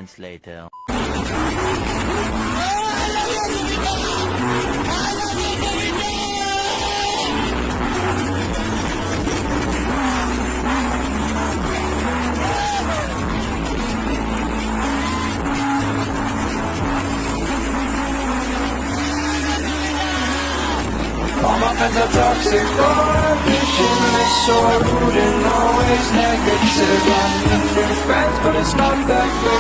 moments later. I'm up in the toxic visionless, so rude and always negative. I'm in your friends, but it's not that good.